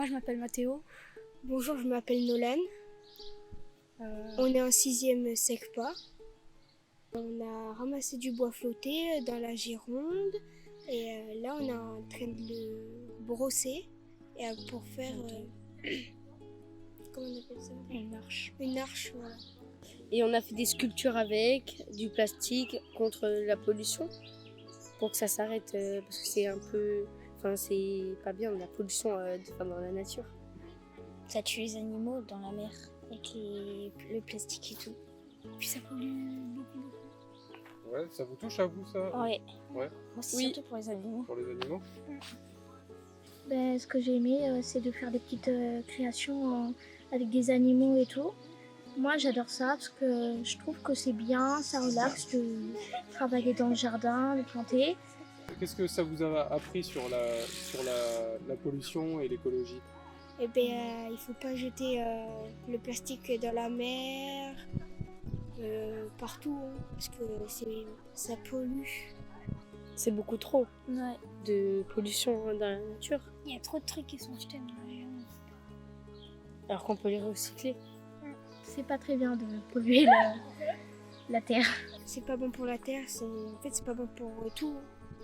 Moi, je m'appelle Mathéo. Bonjour, je m'appelle Nolan. On est en 6e SECPA. On a ramassé du bois flotté dans la Gironde et là on est en train de le brosser pour faire comment on appelle ça? Une arche. Une arche, voilà. Et on a fait des sculptures avec du plastique contre la pollution pour que ça s'arrête parce que c'est un peu, enfin c'est pas bien la pollution dans la nature. Ça tue les animaux dans la mer avec le plastique et tout. Puis ça pollue beaucoup. Ouais, ça vous touche à vous ça? Ouais. Ouais. Moi, c'est Oui. surtout pour les animaux. Pour les animaux? Ce que j'ai aimé, c'est de faire des petites créations avec des animaux et tout. Moi, j'adore ça parce que je trouve que c'est bien, ça relaxe de travailler dans le jardin, de planter. Qu'est-ce que ça vous a appris sur la pollution et l'écologie? Eh bien, il faut pas jeter le plastique dans la mer, partout, hein, parce que ça pollue. C'est beaucoup trop Ouais. de pollution dans la nature Il y a trop de trucs qui sont jetés dans la mer. alors qu'on peut les recycler. C'est pas très bien de polluer la terre. C'est pas bon pour la terre, en fait c'est pas bon pour tout.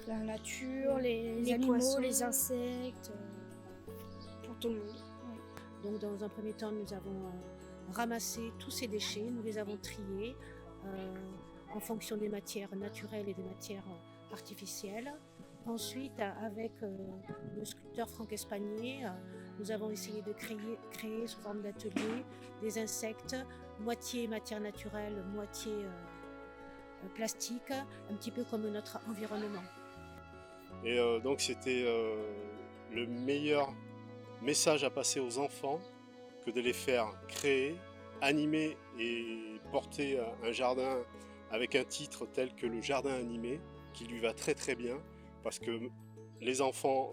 La nature, les Les animaux, poissons. les insectes. Pour tout le monde. Donc dans un premier temps, nous avons ramassé tous ces déchets, nous les avons triés en fonction des matières naturelles et des matières artificielles. Ensuite, avec le sculpteur Franck Espagnier, nous avons essayé de créer sous forme d'atelier des insectes, moitié matière naturelle, moitié plastique, un petit peu comme notre environnement. Et donc c'était le meilleur message à passer aux enfants que de les faire créer, animer et porter un jardin avec un titre tel que le jardin animé, qui lui va très très bien, parce que les enfants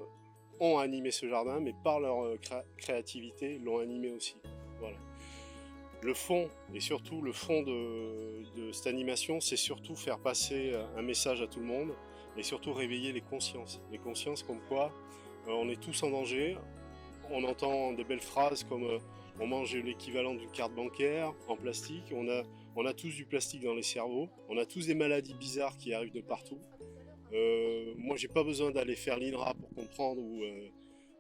ont animé ce jardin, mais par leur créativité l'ont animé aussi. Voilà. Le fond, et surtout le fond de cette animation, c'est surtout faire passer un message à tout le monde, et surtout réveiller les consciences comme quoi on est tous en danger. On entend des belles phrases comme on mange l'équivalent d'une carte bancaire en plastique, on a tous du plastique dans les cerveaux, on a tous des maladies bizarres qui arrivent de partout. Moi j'ai pas besoin d'aller faire l'INRA pour comprendre où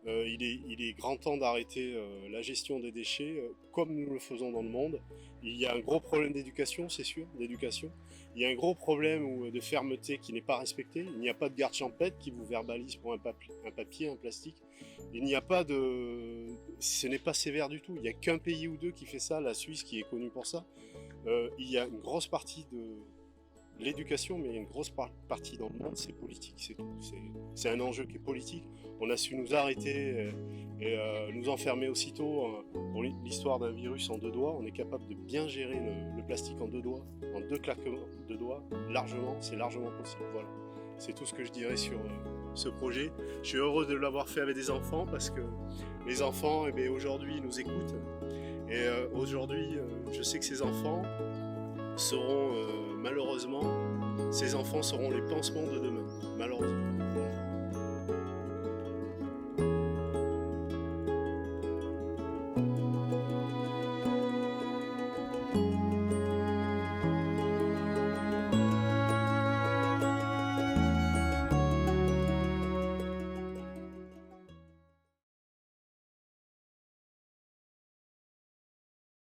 il est grand temps d'arrêter la gestion des déchets comme nous le faisons dans le monde. Il y a un gros problème d'éducation, c'est sûr, d'éducation. Il y a un gros problème de fermeté qui n'est pas respecté. Il n'y a pas de garde champêtre qui vous verbalise pour un papier, un plastique. Il n'y a pas de... Ce n'est pas sévère du tout. Il n'y a qu'un pays ou deux qui fait ça, la Suisse qui est connue pour ça. Il y a une grosse partie de l'éducation, mais une grosse partie dans le monde, c'est politique, c'est tout. C'est un enjeu qui est politique. On a su nous arrêter et nous enfermer aussitôt pour l'histoire d'un virus en 2 doigts. On est capable de bien gérer le plastique en 2 doigts, en 2 claquements de doigts, largement, c'est largement possible. Voilà. C'est tout ce que je dirais sur ce projet. Je suis heureux de l'avoir fait avec des enfants parce que les enfants, aujourd'hui, nous écoutent. Et aujourd'hui, je sais que ces enfants seront, malheureusement, ces enfants seront les pansements de demain, malheureusement.